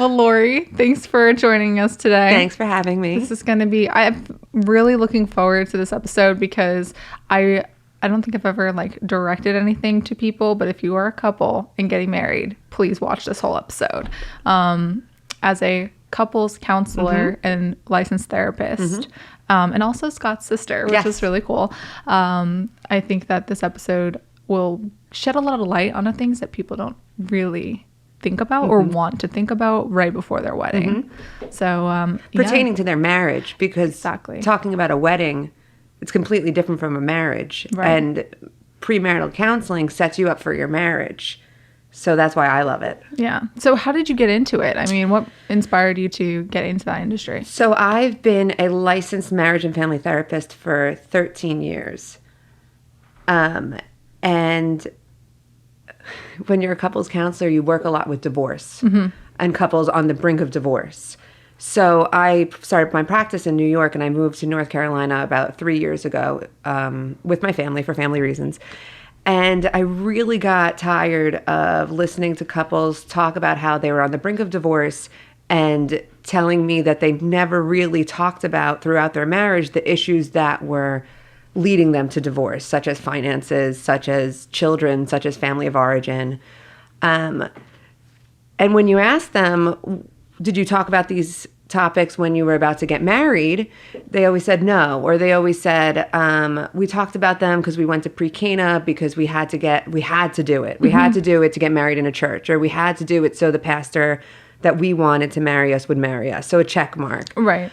Well, Lori, thanks for joining us today. Thanks for having me. This is going to be, I'm really looking forward to this episode because I don't think I've ever like directed anything to people, but if you are a couple and getting married, please watch this whole episode. As a couples counselor and licensed therapist, and also Scott's sister, which is really cool. I think that this episode will shed a lot of light on the things that people don't really think about or want to think about right before their wedding. So pertaining to their marriage, because Exactly. talking about a wedding, it's completely different from a marriage. Right. And premarital counseling sets you up for your marriage. So that's why I love it. Yeah. So how did you get into it? I mean, what inspired you to get into that industry? So I've been a licensed marriage and family therapist for 13 years. And when you're a couples counselor, you work a lot with divorce and couples on the brink of divorce. So I started my practice in New York and I moved to North Carolina about 3 years ago with my family for family reasons. And I really got tired of listening to couples talk about how they were on the brink of divorce and telling me that they never really talked about throughout their marriage the issues that were leading them to divorce, such as finances, such as children, such as family of origin. And when you ask them, did you talk about these topics when you were about to get married? They always said no, or they always said, we talked about them because we went to pre-Cana because we had to do it. We had to do it to get married in a church, or we had to do it so the pastor that we wanted to marry us would marry us. So a check mark. Right.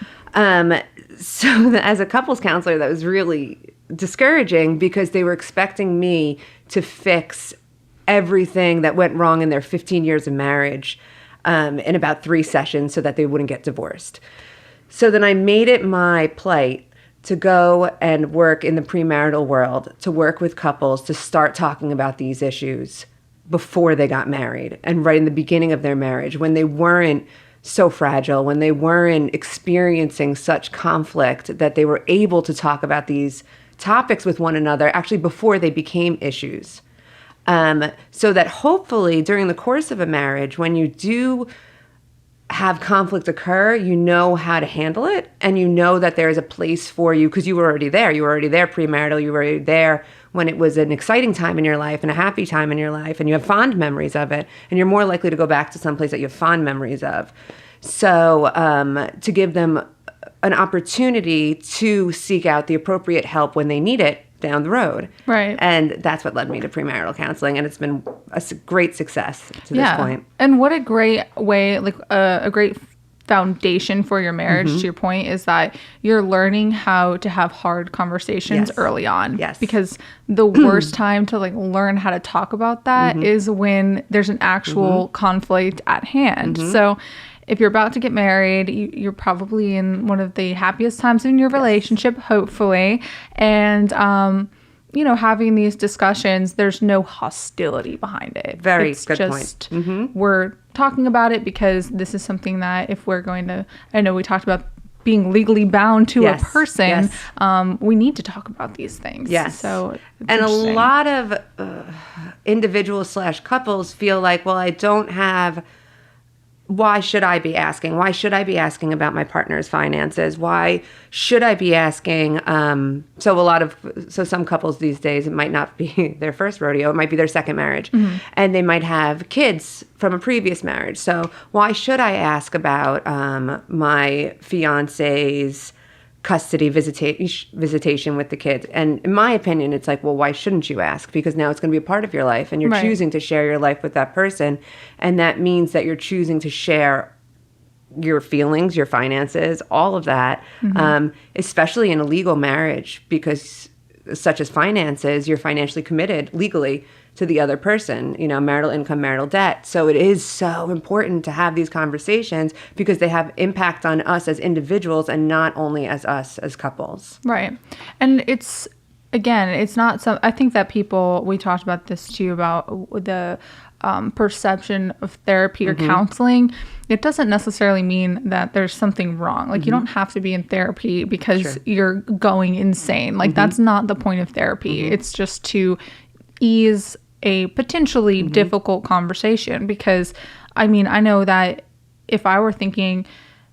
So as a couples counselor, that was really discouraging because they were expecting me to fix everything that went wrong in their 15 years of marriage in about 3 sessions so that they wouldn't get divorced. So then I made it my plight to go and work in the premarital world, to work with couples, to start talking about these issues before they got married and right in the beginning of their marriage when they weren't so fragile, when they weren't experiencing such conflict that they were able to talk about these topics with one another actually before they became issues. So that hopefully during the course of a marriage, when you do have conflict occur, you know how to handle it and you know that there is a place for you because you were already there. You were already there premarital. You were already there when it was an exciting time in your life and a happy time in your life and you have fond memories of it and you're more likely to go back to someplace that you have fond memories of. So to give them an opportunity to seek out the appropriate help when they need it down the road. Right. And that's what led me to premarital counseling. And it's been a great success to this point. And what a great way, like a great foundation for your marriage, to your point, is that you're learning how to have hard conversations early on. Yes. Because the worst time to like learn how to talk about that is when there's an actual conflict at hand. So if you're about to get married, you're probably in one of the happiest times in your relationship, hopefully. And, having these discussions, there's no hostility behind it. Very it's good just, point. We're talking about it because this is something that if we're going to, I know we talked about being legally bound to a person, we need to talk about these things. Yes. So and a lot of individuals / couples feel like, well, I don't have... Why should I be asking? Why should I be asking about my partner's finances? Why should I be asking? So some couples these days, it might not be their first rodeo. It might be their second marriage. And they might have kids from a previous marriage. So why should I ask about my fiance's custody visitation with the kids? And in my opinion, it's like, well, why shouldn't you ask? Because now it's going to be a part of your life and you're choosing to share your life with that person. And that means that you're choosing to share your feelings, your finances, all of that, especially in a legal marriage, because such as finances, you're financially committed legally to the other person, marital income, marital debt. So it is so important to have these conversations because they have impact on us as individuals and not only as us as couples. Right. And it's not some, I think that we talked about this too, about the perception of therapy or counseling. It doesn't necessarily mean that there's something wrong. Like you don't have to be in therapy because you're going insane. Like that's not the point of therapy. It's just to ease a potentially difficult conversation because I know that if I were thinking,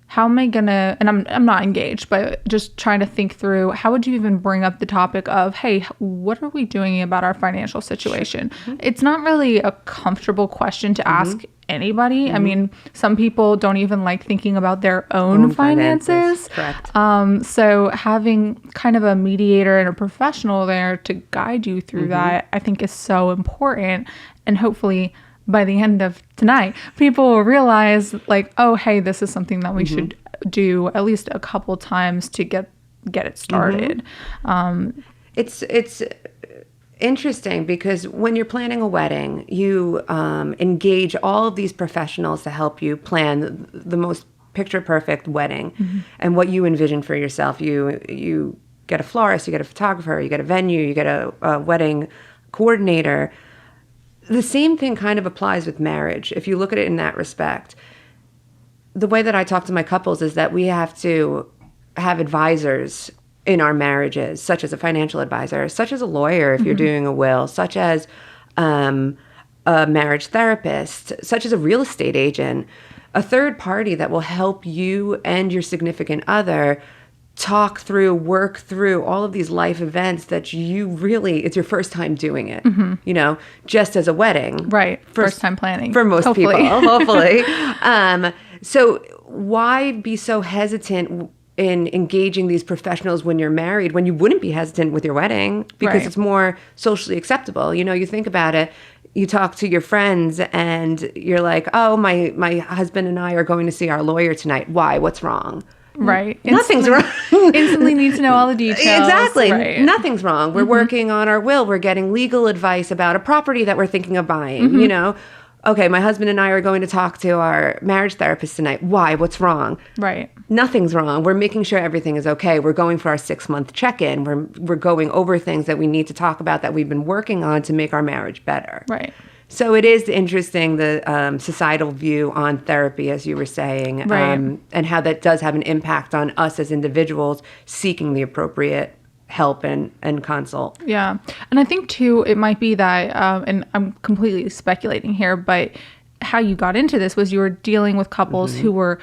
how am I gonna, and I'm not engaged, but just trying to think through, how would you even bring up the topic of, hey, what are we doing about our financial situation? It's not really a comfortable question to ask anybody. I mean, some people don't even like thinking about their own finances. Correct. So having kind of a mediator and a professional there to guide you through that, I think is so important. And hopefully by the end of tonight, people will realize like, oh, hey, this is something that we should do at least a couple times to get it started. It's interesting because when you're planning a wedding, you engage all of these professionals to help you plan the most picture perfect wedding and what you envision for yourself. You get a florist, you get a photographer, you get a venue, you get a wedding coordinator. The same thing kind of applies with marriage. If you look at it in that respect, the way that I talk to my couples is that we have to have advisors in our marriages, such as a financial advisor, such as a lawyer if you're doing a will, such as a marriage therapist, such as a real estate agent, a third party that will help you and your significant other talk through, work through all of these life events that you really, it's your first time doing it, you know, just as a wedding. Right. First time planning. For most hopefully. people, hopefully. So why be so hesitant in engaging these professionals when you're married, when you wouldn't be hesitant with your wedding because it's more socially acceptable? You know, you think about it, you talk to your friends and you're like, oh, my husband and I are going to see our lawyer tonight. Why? What's wrong? Right. Nothing's wrong. Instantly need to know all the details. Exactly. Right. Nothing's wrong. We're working on our will. We're getting legal advice about a property that we're thinking of buying, you know. Okay, my husband and I are going to talk to our marriage therapist tonight. Why? What's wrong? Right. Nothing's wrong. We're making sure everything is okay. We're going for our 6-month check-in. We're going over things that we need to talk about that we've been working on to make our marriage better. Right. So it is interesting, the societal view on therapy, as you were saying, and how that does have an impact on us as individuals seeking the appropriate help and consult. Yeah. And I think, too, it might be that, and I'm completely speculating here, but how you got into this was you were dealing with couples who were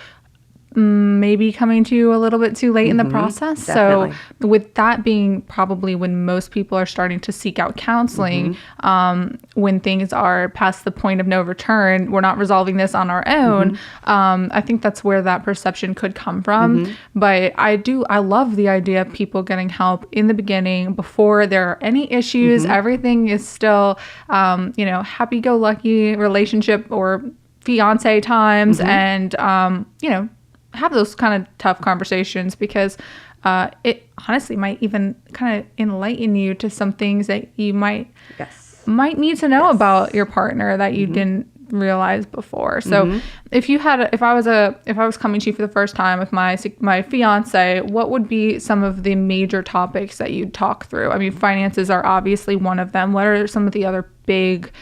maybe coming to you a little bit too late in the process. Definitely. So with that being probably when most people are starting to seek out counseling, when things are past the point of no return, we're not resolving this on our own. I think that's where that perception could come from. But I love the idea of people getting help in the beginning before there are any issues. Everything is still, happy-go-lucky relationship or fiance times, and have those kind of tough conversations, because it honestly might even kind of enlighten you to some things that you might need to know about your partner that you didn't realize before. So if I was coming to you for the first time with my fiance, what would be some of the major topics that you'd talk through? I mean, finances are obviously one of them. What are some of the other big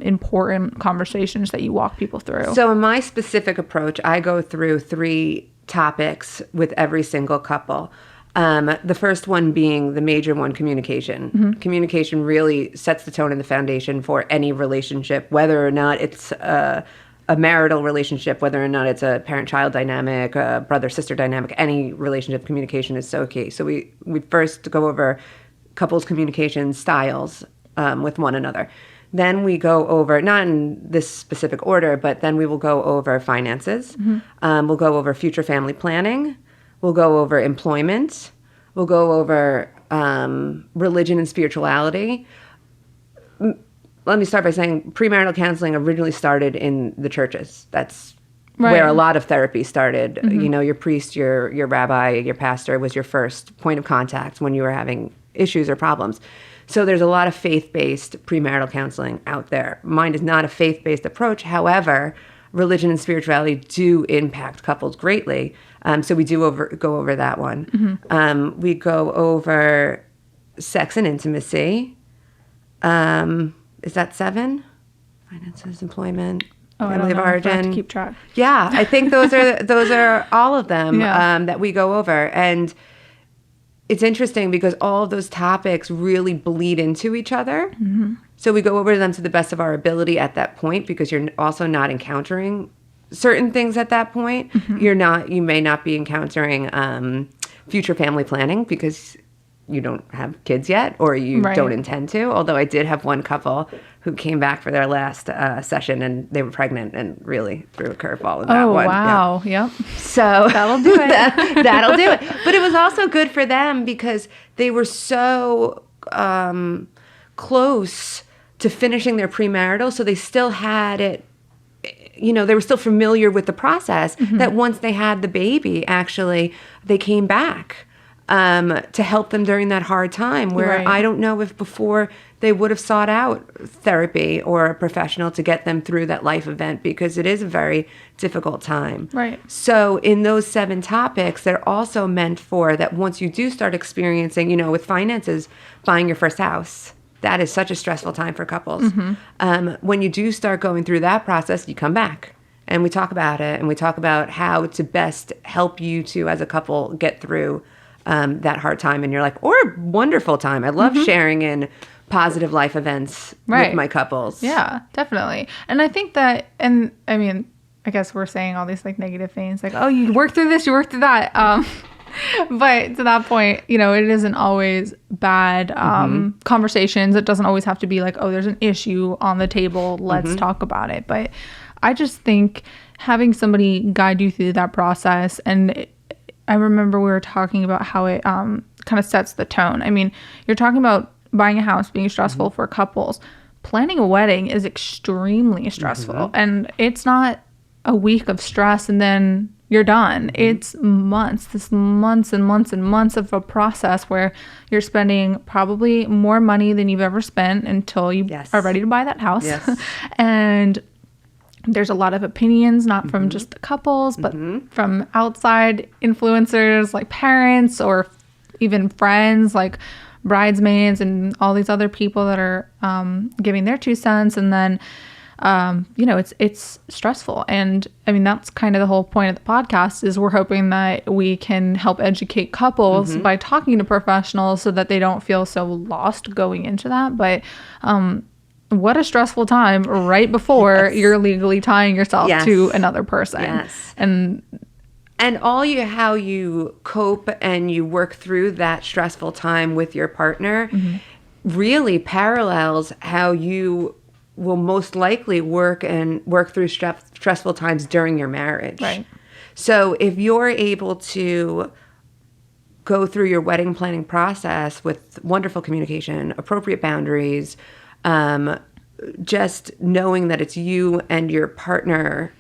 important conversations that you walk people through? So in my specific approach, I go through 3 topics with every single couple. The first one being the major one, communication. Communication really sets the tone and the foundation for any relationship, whether or not it's a marital relationship, whether or not it's a parent-child dynamic, a brother-sister dynamic, any relationship, communication is so key. So we first go over couples' communication styles with one another. Then we go over, not in this specific order, but then we will go over finances. We'll go over future family planning. We'll go over employment. We'll go over religion and spirituality. Let me start by saying premarital counseling originally started in the churches. That's where a lot of therapy started. You know, your priest, your rabbi, your pastor was your first point of contact when you were having issues or problems. So there's a lot of faith-based premarital counseling out there. Mine is not a faith-based approach. However, religion and spirituality do impact couples greatly. So we do go over that one. We go over sex and intimacy. Is that 7? Finances, employment, family of origin. I have to keep track. Yeah, I think those are all of them that we go over. And it's interesting because all of those topics really bleed into each other. So we go over them to the best of our ability at that point, because you're also not encountering certain things at that point. You may not be encountering future family planning because you don't have kids yet, or you don't intend to. Although I did have one couple who came back for their last session and they were pregnant and really threw a curveball in that one. Oh, wow. Yep. So that'll do it. That'll do it. But it was also good for them because they were so close to finishing their premarital. So they still had it, they were still familiar with the process, that once they had the baby, actually, they came back to help them during that hard time where I don't know if before they would have sought out therapy or a professional to get them through that life event, because it is a very difficult time. Right. So in those 7 topics, they're also meant for that once you do start experiencing, with finances, buying your first house. That is such a stressful time for couples. When you do start going through that process, you come back and we talk about it, and we talk about how to best help you two as a couple get through that hard time in your life, or a wonderful time. I love sharing in positive life events with my couples. Yeah, definitely. And I think that, and I mean, I guess we're saying all these like negative things, like, oh, you work through this, you work through that. But to that point, it isn't always bad conversations. It doesn't always have to be like, oh, there's an issue on the table, let's talk about it. But I just think having somebody guide you through that process, and I remember we were talking about how it kind of sets the tone. I mean, you're talking about buying a house being stressful for couples. Planning a wedding is extremely stressful, and it's not a week of stress and then you're done. It's months and months and months of a process where you're spending probably more money than you've ever spent until you are ready to buy that house. And there's a lot of opinions, not from just the couples, but from outside influencers like parents or even friends like bridesmaids and all these other people that are giving their 2 cents. And then it's stressful. And I mean, that's kind of the whole point of the podcast, is we're hoping that we can help educate couples by talking to professionals so that they don't feel so lost going into that. But what a stressful time right before you're legally tying yourself to another person. And how you cope and you work through that stressful time with your partner really parallels how you will most likely work through stressful times during your marriage. Right. So if you're able to go through your wedding planning process with wonderful communication, appropriate boundaries, just knowing that it's you and your partner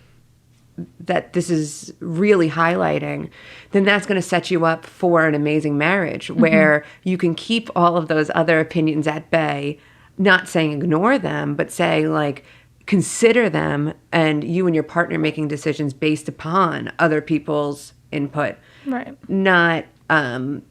that this is really highlighting, then that's going to set you up for an amazing marriage where you can keep all of those other opinions at bay. Not saying ignore them, but say like consider them, and you and your partner making decisions based upon other people's input. Right. Not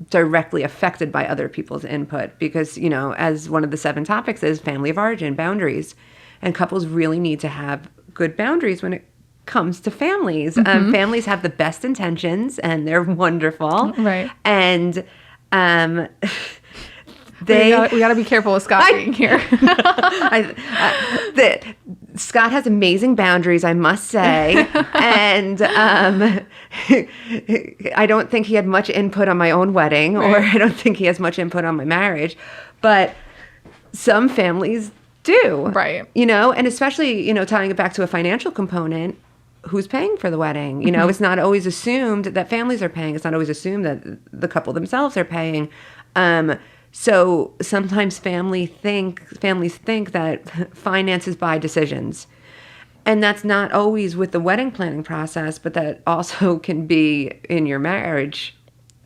directly affected by other people's input, because, as one of the 7 topics is family of origin, boundaries. And couples really need to have good boundaries when it comes to families. Families have the best intentions and they're wonderful. Right. And we got to be careful with Scott being here. Scott has amazing boundaries, I must say. And I don't think he had much input on my own wedding, or I don't think he has much input on my marriage. But some families do. Right. And especially, tying it back to a financial component, who's paying for the wedding? It's not always assumed that families are paying. It's not always assumed that the couple themselves are paying. So sometimes families think that finances buy decisions. And that's not always with the wedding planning process, but that also can be in your marriage.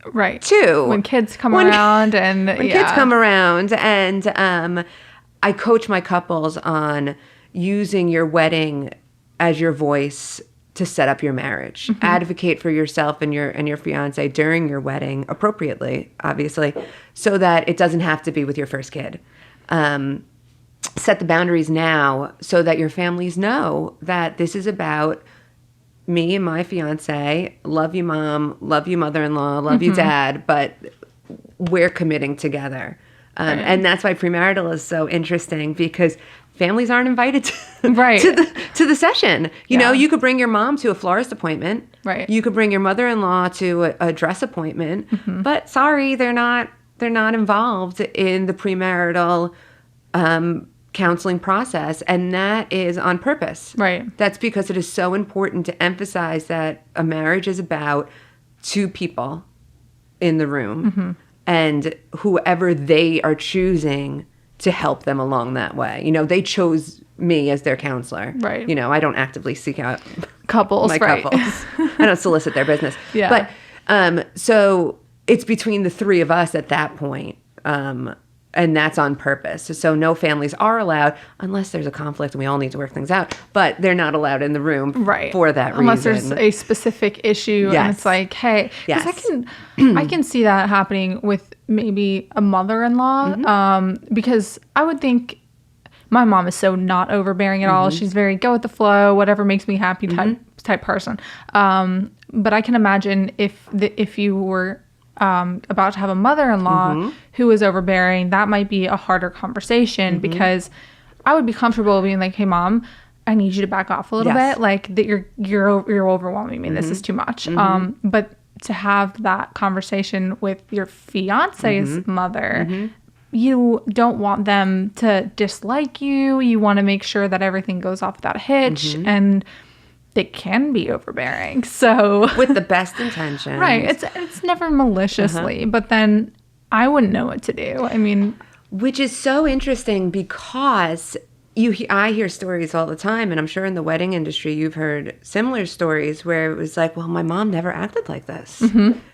Right. Too. When kids come around and kids come around, and I coach my couples on using your wedding as your voice to set up your marriage. Advocate for yourself and your fiance during your wedding appropriately, obviously, so that it doesn't have to be with your first kid. Set the boundaries now so that your families know that this is about me and my fiance. Love you, mom. Love you, mother-in-law. Love you, dad. But we're committing together. And that's why premarital is so interesting, because families aren't invited Right. to the session. You know, Yeah. you could bring your mom to a florist appointment. Right. You could bring your mother-in-law to a dress appointment. But sorry, they're not involved in the premarital counseling process, and that is on purpose. Right. That's because it is so important to emphasize that a marriage is about two people in the room and whoever they are choosing to help them along that way. You know, they chose me as their counselor. Right. You know, I don't actively seek out Couples, my right. couples. I don't solicit their business. Yeah. But so it's between the three of us at that point. And that's on purpose. So no families are allowed unless there's a conflict and we all need to work things out. But they're not allowed in the room Right. for that Unless reason. there's a specific issue and Yes. it's like, hey, because Yes. I can see that happening with maybe a mother-in-law, because I would think my mom is so not overbearing at all. She's very go with the flow, whatever makes me happy type person. But I can imagine if you were about to have a mother-in-law who was overbearing, that might be a harder conversation because I would be comfortable being like, hey mom, I need you to back off a little Yes. bit. Like that you're overwhelming me. This is too much. But to have that conversation with your fiance's mother, you don't want them to dislike you. You want to make sure that everything goes off without a hitch, and they can be overbearing. So With the best intentions. right, it's never maliciously, but then I wouldn't know what to do. I mean, Which is so interesting because I hear stories all the time, and I'm sure in the wedding industry you've heard similar stories where it was like, well, my mom never acted like this.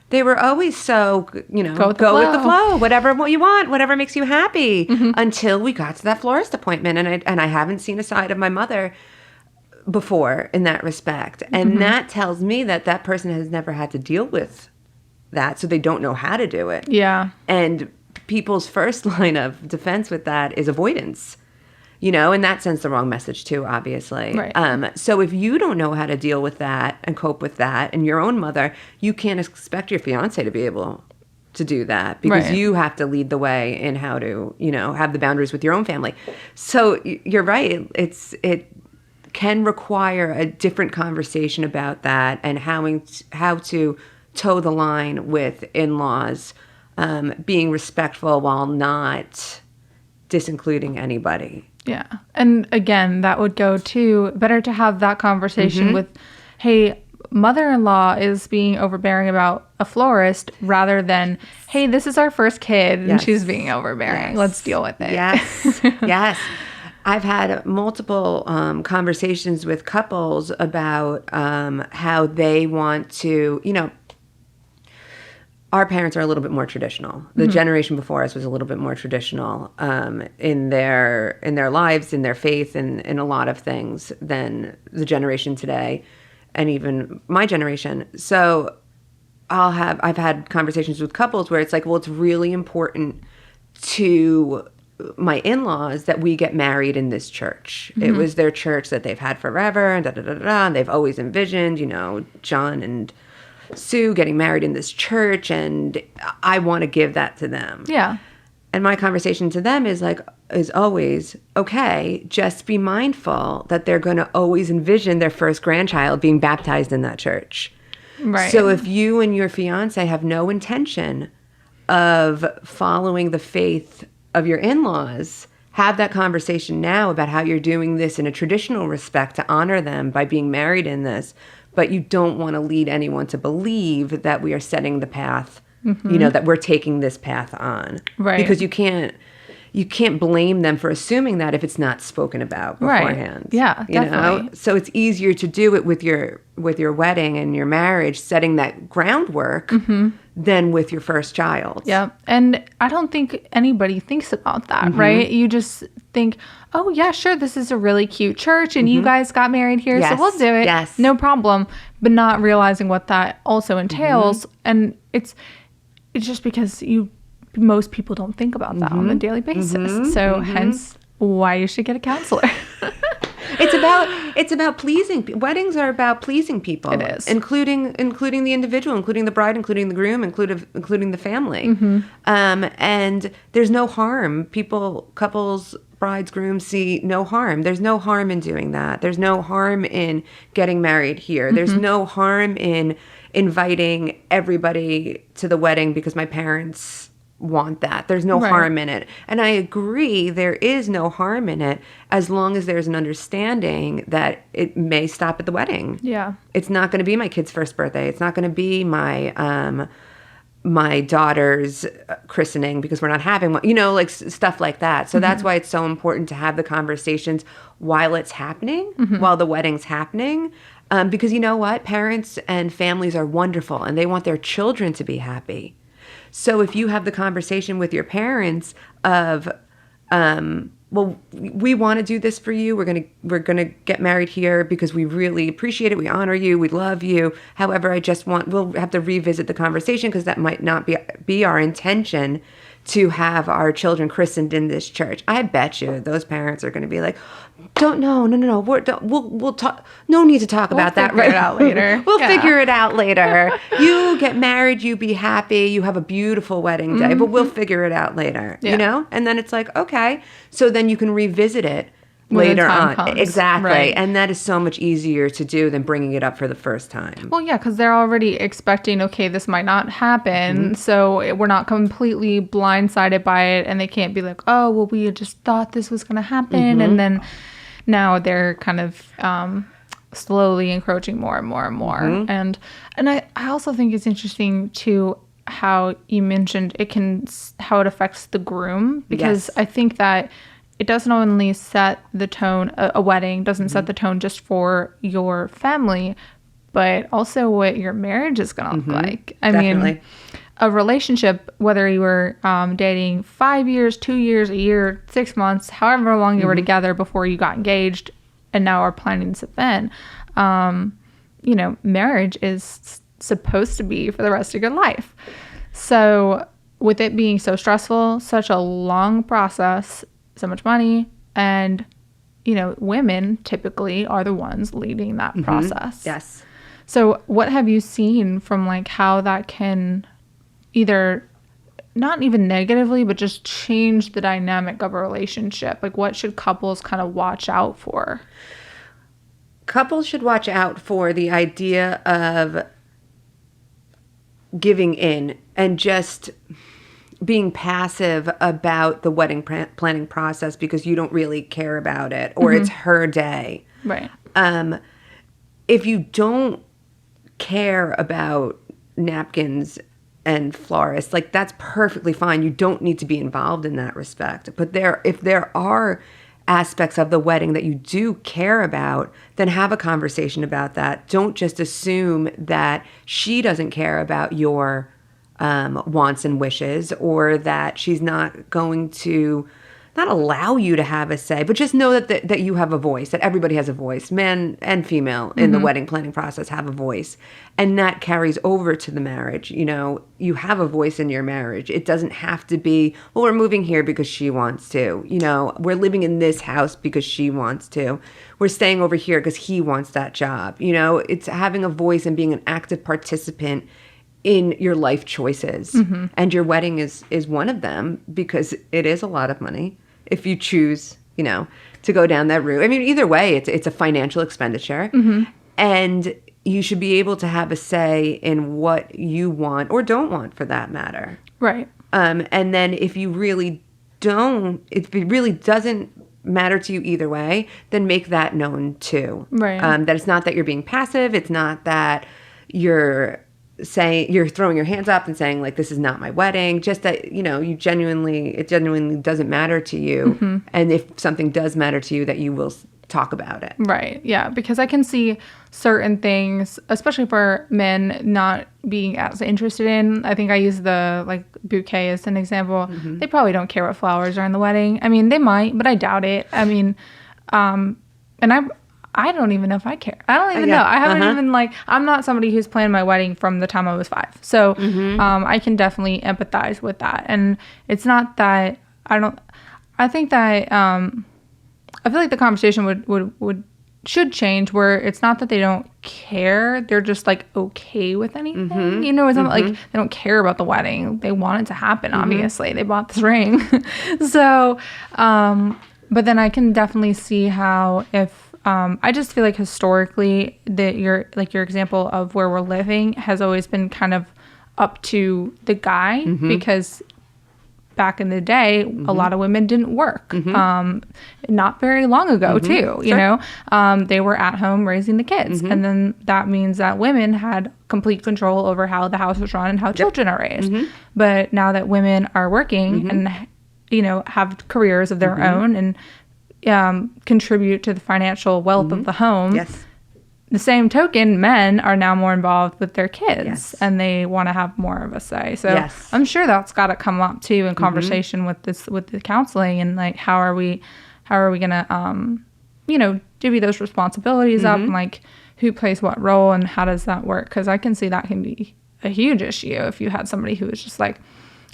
They were always so, you know, Go with the with the flow. flow, whatever what you want, whatever makes you happy, until we got to that florist appointment. And I haven't seen a side of my mother before in that respect. And that tells me that that person has never had to deal with that, so they don't know how to do it. yeah, And people's first line of defense with that is avoidance. You know, and that sends the wrong message too, obviously. Right. So if you don't know how to deal with that and cope with that, and your own mother, you can't expect your fiance to be able to do that because Right. you have to lead the way in how to, you know, have the boundaries with your own family. So you're right. It can require a different conversation about that and how to toe the line with in-laws, being respectful while not disincluding anybody. yeah. And again, that would go to better to have that conversation with, hey, mother-in-law is being overbearing about a florist rather than, hey, this is our first kid and Yes. she's being overbearing. Yes. Let's deal with it. Yes, yes. I've had multiple conversations with couples about how they want to, you know, our parents are a little bit more traditional. The generation before us was a little bit more traditional in their lives, in their faith, and in a lot of things than the generation today, and even my generation. So I've had conversations with couples where it's like, well, it's really important to my in-laws that we get married in this church. It was their church that they've had forever, and and they've always envisioned, you know, John and Sue getting married in this church, and I want to give that to them. Yeah. And my conversation to them is always, okay, just be mindful that they're going to always envision their first grandchild being baptized in that church. Right. So if you and your fiance have no intention of following the faith of your in-laws, have that conversation now about how you're doing this in a traditional respect to honor them by being married in this. But you don't want to lead anyone to believe that we are setting the path, you know, that we're taking this path on. Right. Because you can't blame them for assuming that if it's not spoken about beforehand. Right. Yeah, you know? definitely. So it's easier to do it with your wedding and your marriage, setting that groundwork than with your first child. Yeah. And I don't think anybody thinks about that, right? You just think, oh, yeah, sure, this is a really cute church and you guys got married here, Yes. so we'll do it. Yes. No problem. But not realizing what that also entails. And it's just because most people don't think about that on a daily basis. So hence why you should get a counselor. It's about pleasing. Weddings are about pleasing people. It is. including the individual, including the bride, including the groom, including the family. And there's no harm. Couples bridegroom see no harm. There's no harm in doing that. There's no harm in getting married here. There's no harm in inviting everybody to the wedding because my parents want that. There's no harm in it. And I agree, there is no harm in it as long as there's an understanding that it may stop at the wedding. Yeah. It's not going to be my kid's first birthday. It's not going to be my daughter's christening because we're not having one, like stuff like that. So that's why it's so important to have the conversations while it's happening, while the wedding's happening. Because you know what? Parents and families are wonderful and they want their children to be happy. So if you have the conversation with your parents of, well, we want to do this for you. We're gonna get married here because we really appreciate it. We honor you. We love you. However, we'll have to revisit the conversation because that might not be our intention to have our children christened in this church. I bet you those parents are going to be like, no. We'll talk. No need to talk about that right out later. We'll figure it out later. You get married, you be happy, you have a beautiful wedding day, but we'll figure it out later, And then it's like, okay. So then you can revisit it later on. Comes. Exactly. Right. And that is so much easier to do than bringing it up for the first time. Well, yeah, because they're already expecting, okay, this might not happen. So we're not completely blindsided by it. And they can't be like, oh, well, we just thought this was going to happen. And then now they're kind of slowly encroaching more and more and more. And I also think it's interesting, too, how you mentioned how it affects the groom. Because I think that it doesn't only set the tone, a wedding doesn't set the tone just for your family, but also what your marriage is going to look like. I mean, a relationship, whether you were dating 5 years, 2 years, a year, 6 months, however long you were together before you got engaged and now are planning this event, marriage is supposed to be for the rest of your life. So with it being so stressful, such a long process, so much money, and women typically are the ones leading that process. Yes. So what have you seen from like how that can either not even negatively but just change the dynamic of a relationship? Like what should couples kind of watch out for? Couples should watch out for the idea of giving in and just being passive about the wedding planning process because you don't really care about it or it's her day. Right. If you don't care about napkins and florists, like that's perfectly fine. You don't need to be involved in that respect. But if there are aspects of the wedding that you do care about, then have a conversation about that. Don't just assume that she doesn't care about your wants and wishes, or that she's not going to not allow you to have a say, but just know that you have a voice, that everybody has a voice, men and female in the wedding planning process have a voice. And that carries over to the marriage. You have a voice in your marriage. It doesn't have to be, well, we're moving here because she wants to. We're living in this house because she wants to. We're staying over here because he wants that job. It's having a voice and being an active participant in your life choices. And your wedding is one of them because it is a lot of money if you choose, to go down that route. I mean, either way, it's a financial expenditure. And you should be able to have a say in what you want or don't want for that matter. Right. And then if it really doesn't matter to you either way, then make that known too. Right. That it's not that you're being passive. It's not that you're throwing your hands up and saying like, this is not my wedding, just that, it genuinely doesn't matter to you. And if something does matter to you, that you will talk about it. Right. Yeah. Because I can see certain things, especially for men, not being as interested in. I think I use the bouquet as an example. They probably don't care what flowers are in the wedding. I mean, they might, but I doubt it. I mean, and I don't even know if I care. I don't even know. I haven't even I'm not somebody who's planned my wedding from the time I was 5. So I can definitely empathize with that. And it's not that I think that I feel like the conversation should change where it's not that they don't care. They're just okay with anything. It's not like they don't care about the wedding. They want it to happen, obviously. They bought this ring. So, But then I can definitely see how if I just feel like historically that your example of where we're living has always been kind of up to the guy because back in the day, a lot of women didn't work. Not very long ago, too. You know, they were at home raising the kids, and then that means that women had complete control over how the house was run and how children are raised. But now that women are working and have careers of their own and contribute to the financial wealth of the home. Yes. The same token, men are now more involved with their kids and they want to have more of a say. So I'm sure that's got to come up too in conversation with the counseling and like how are we going to divvy those responsibilities up and like who plays what role and how does that work? Because I can see that can be a huge issue if you had somebody who was just like,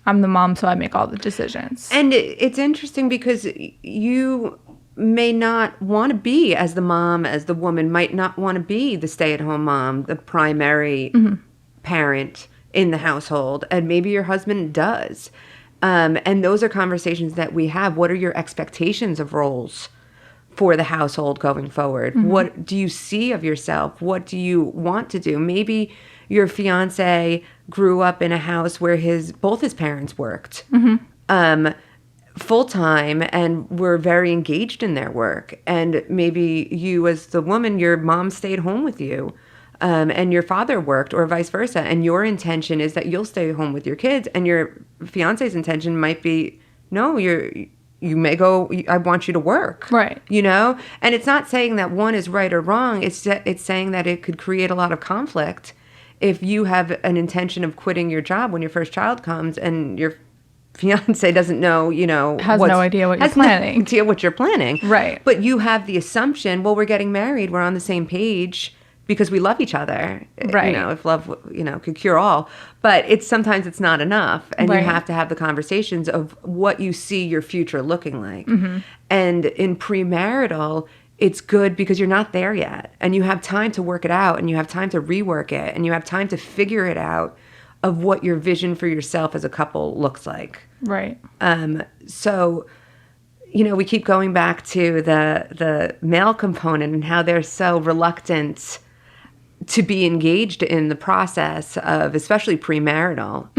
I'm the mom, so I make all the decisions. And it's interesting because you may not want to be as the mom, as the woman might not want to be the stay-at-home mom, the primary parent in the household, and maybe your husband does. And those are conversations that we have. What are your expectations of roles for the household going forward? What do you see of yourself? What do you want to do? Maybe your fiance grew up in a house where both his parents worked. Full-time and were very engaged in their work. And maybe you as the woman, your mom stayed home with you and your father worked or vice versa. And your intention is that you'll stay home with your kids and your fiance's intention might be, no, you may go, I want you to work. Right. And it's not saying that one is right or wrong. It's saying that it could create a lot of conflict if you have an intention of quitting your job when your first child comes and your fiance doesn't know, has no idea what you're planning. No idea what you're planning. Right. But you have the assumption, well, we're getting married, we're on the same page because we love each other. Right. If love, could cure all. But sometimes it's not enough. And you have to have the conversations of what you see your future looking like. And in premarital, it's good because you're not there yet. And you have time to work it out and you have time to rework it and you have time to figure it out of what your vision for yourself as a couple looks like. Right. So, we keep going back to the male component and how they're so reluctant to be engaged in the process of, especially premarital.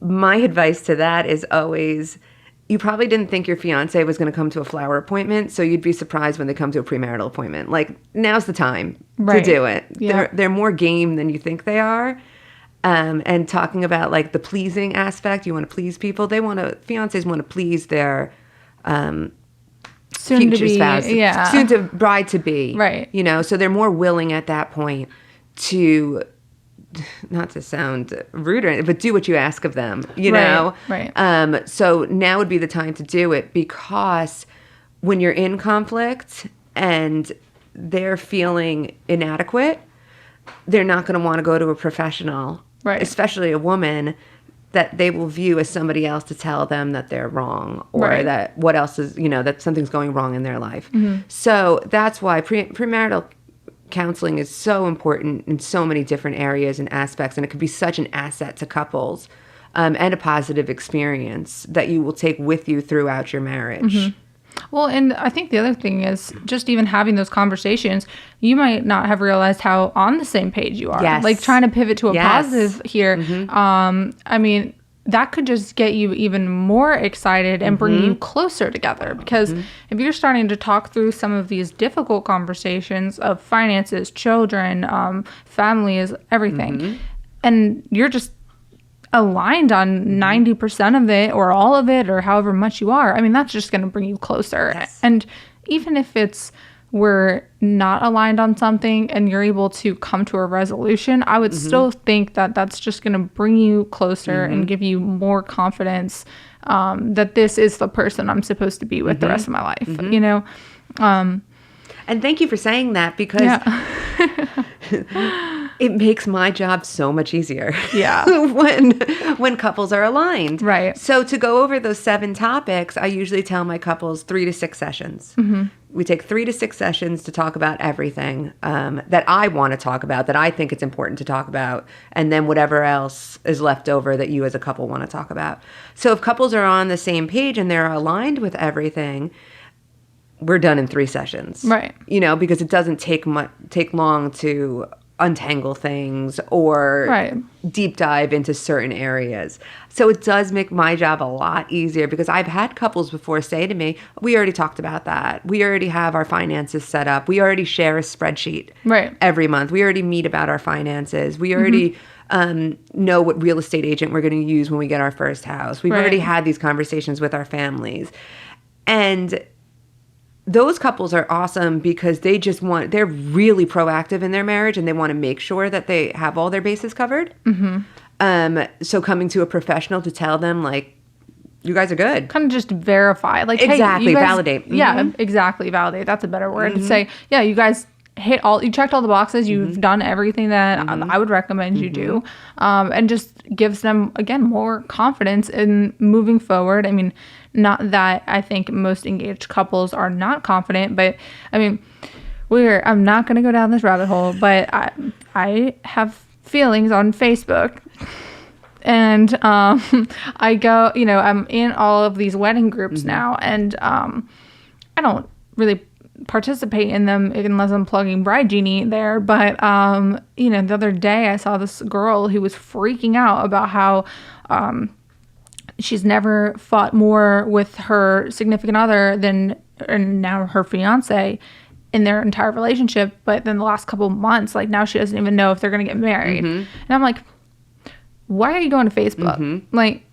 My advice to that is always, you probably didn't think your fiance was going to come to a flower appointment, so you'd be surprised when they come to a premarital appointment. Like, now's the time to do it. Yeah. They're more game than you think they are. And talking about like the pleasing aspect, you want to please people. Fiancés want to please their future spouse, soon to bride to be, right? So they're more willing at that point to, not to sound rude, but do what you ask of them, Right. So now would be the time to do it because when you're in conflict and they're feeling inadequate, they're not going to want to go to a professional. Right. Especially a woman that they will view as somebody else to tell them that they're wrong or that what else is, that something's going wrong in their life. So that's why premarital counseling is so important in so many different areas and aspects. And it could be such an asset to couples and a positive experience that you will take with you throughout your marriage. Well, and I think the other thing is just even having those conversations, you might not have realized how on the same page you are. Yes. Like trying to pivot to a positive here. I mean, that could just get you even more excited and bring you closer together. Because if you're starting to talk through some of these difficult conversations of finances, children, families, everything, and you're just aligned on 90% of it or all of it or however much you are, I mean, that's just going to bring you closer. Yes. And even if we're not aligned on something and you're able to come to a resolution, I would still think that that's just going to bring you closer and give you more confidence that this is the person I'm supposed to be with the rest of my life, And thank you for saying that because it makes my job so much easier. Yeah. when couples are aligned. Right. So to go over those 7 topics, I usually tell my couples 3 to 6 sessions. we take 3 to 6 sessions to talk about everything that I want to talk about, that I think it's important to talk about, and then whatever else is left over that you as a couple want to talk about. So if couples are on the same page and they're aligned with everything, we're done in 3 sessions. Right. Because it doesn't take long to untangle things or deep dive into certain areas. So it does make my job a lot easier, because I've had couples before say to me, we already talked about that. We already have our finances set up. We already share a spreadsheet every month. We already meet about our finances. We already know what real estate agent we're going to use when we get our first house. We've already had these conversations with our families. And those couples are awesome because they're really proactive in their marriage, and they want to make sure that they have all their bases covered. So coming to a professional to tell them, like, you guys are good. Kind of just verify. Like, exactly, hey, you guys, validate. Yeah, exactly, validate. That's a better word. To say, yeah, you guys you checked all the boxes. You've done everything that I would recommend you do. And just gives them, again, more confidence in moving forward. I mean, not that I think most engaged couples are not confident, but I mean, I'm not going to go down this rabbit hole, but I have feelings on Facebook, and I go, I'm in all of these wedding groups now, and I don't really participate in them unless I'm plugging Bride Genie there. But the other day I saw this girl who was freaking out about how she's never fought more with her significant other and now her fiance in their entire relationship, but then the last couple of months, like, now she doesn't even know if they're going to get married. And I'm like, why are you going to Facebook? Like,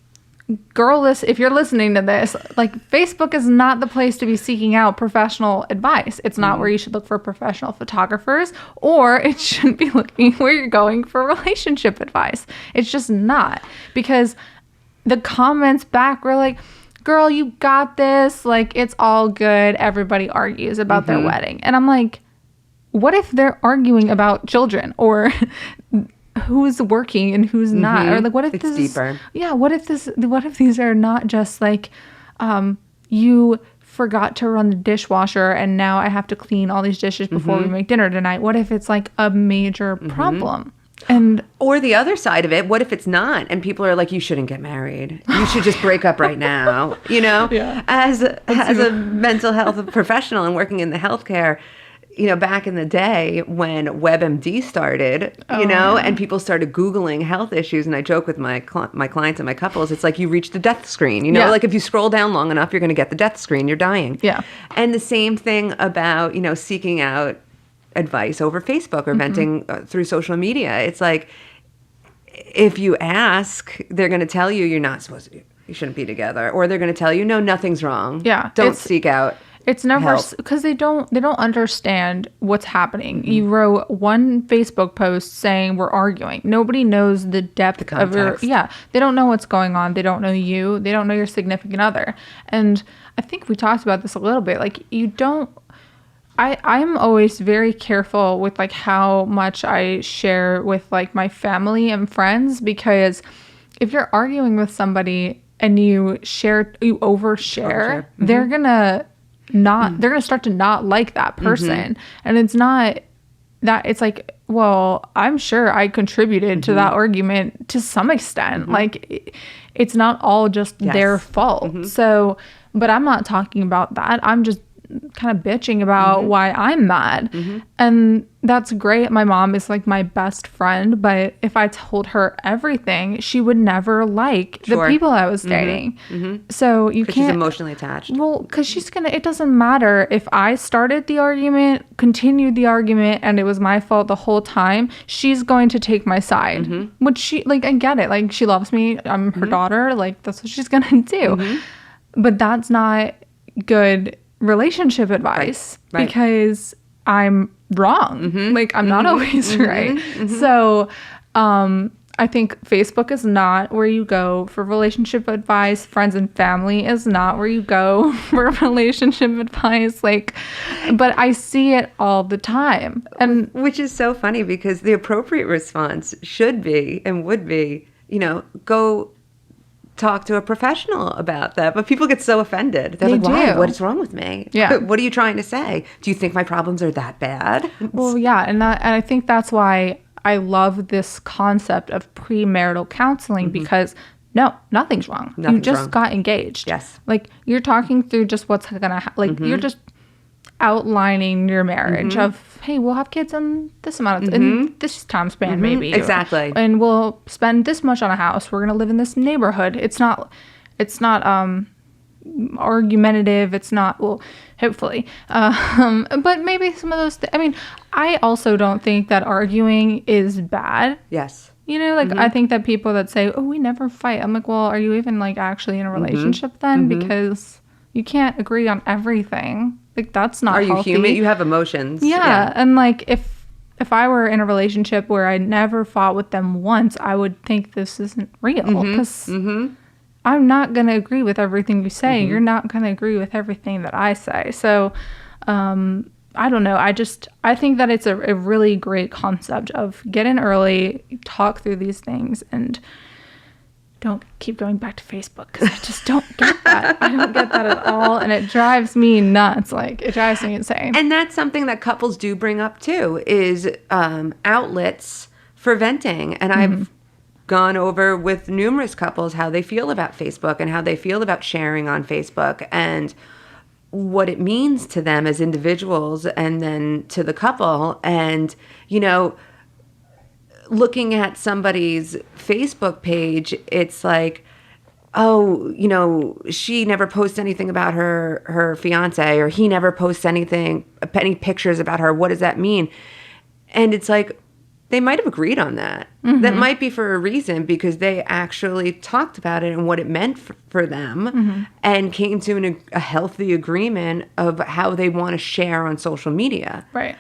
girl, if you're listening to this, like, Facebook is not the place to be seeking out professional advice. It's not where you should look for professional photographers, or it shouldn't be looking where you're going for relationship advice. It's just not, because the comments back were like, girl, you got this. Like, it's all good. Everybody argues about their wedding. And I'm like, what if they're arguing about children, or who's working and who's not? Or like, what if it's deeper? Yeah. What if these are not just like, you forgot to run the dishwasher and now I have to clean all these dishes before we make dinner tonight? What if it's like a major problem? Or the other side of it, what if it's not? And people are like, you shouldn't get married. You should just break up right now. Yeah. As a mental health professional and working in the healthcare, back in the day when WebMD started, and people started Googling health issues, and I joke with my clients and my couples, it's like you reach the death screen, like if you scroll down long enough, you're going to get the death screen, you're dying. Yeah. And the same thing about, seeking out advice over Facebook or venting through social media. It's like, if you ask, they're going to tell you you're not supposed to, you shouldn't be together, or they're going to tell you, no, nothing's wrong. Yeah. Don't seek out. It's never, because they don't understand what's happening. You wrote one Facebook post saying we're arguing. Nobody knows the depth of your, they don't know what's going on. They don't know you. They don't know your significant other. And I think we talked about this a little bit. Like, I'm always very careful with like how much I share with like my family and friends, because if you're arguing with somebody and you overshare, they're gonna start to not like that person. And it's not that, it's like, well, I'm sure I contributed to that argument to some extent. Like, it's not all just their fault. So, but I'm not talking about that. I'm just kind of bitching about why I'm mad. And that's great. My mom is like my best friend, but if I told her everything, she would never like the people I was dating. So you can't. She's emotionally attached. Well, because it doesn't matter if I started the argument, continued the argument, and it was my fault the whole time. She's going to take my side. Which she, like, I get it. Like, she loves me. I'm her daughter. Like, that's what she's going to do. But that's not good relationship advice, because I'm wrong. Like, I'm not always right. So I think Facebook is not where you go for relationship advice. Friends and family is not where you go for relationship advice. Like, but I see it all the time. And which is so funny, because the appropriate response should be and would be, go talk to a professional about that. But people get so offended. They're They like, why? do. What is wrong with me? Yeah. What are you trying to say? Do you think my problems are that bad? Well, yeah, and I think that's why I love this concept of premarital counseling because no, nothing's wrong. You Nothing's just wrong. got engaged. Yes. Like you're talking through just what's gonna you're just outlining your marriage of hey, we'll have kids in this amount of in this time span maybe Exactly. and we'll spend this much on a house. We're gonna live in this neighborhood. It's not argumentative. It's not, well, hopefully, but maybe some of those I mean, I also don't think that arguing is bad. Yes. You know, like I think that people that say, oh, we never fight, I'm like, well, are you even like actually in a relationship then? Because you can't agree on everything. Like that's not Are you healthy. human? You have emotions. Yeah. And like if I were in a relationship where I never fought with them once, I would think this isn't real because I'm not going to agree with everything you say. You're not going to agree with everything that I say. So, I don't know. I think that it's a really great concept of get in early, talk through these things, and don't keep going back to Facebook because I just don't get that. I don't get that at all. And it drives me nuts. Like, it drives me insane. And that's something that couples do bring up too, is outlets for venting. And I've gone over with numerous couples how they feel about Facebook and how they feel about sharing on Facebook and what it means to them as individuals and then to the couple. And, you know, looking at somebody's Facebook page, it's like, oh, you know, she never posts anything about her fiance, or he never posts any pictures about her. What does that mean? And it's like, they might have agreed on that. That might be for a reason, because they actually talked about it and what it meant for them and came to a healthy agreement of how they want to share on social media. Right.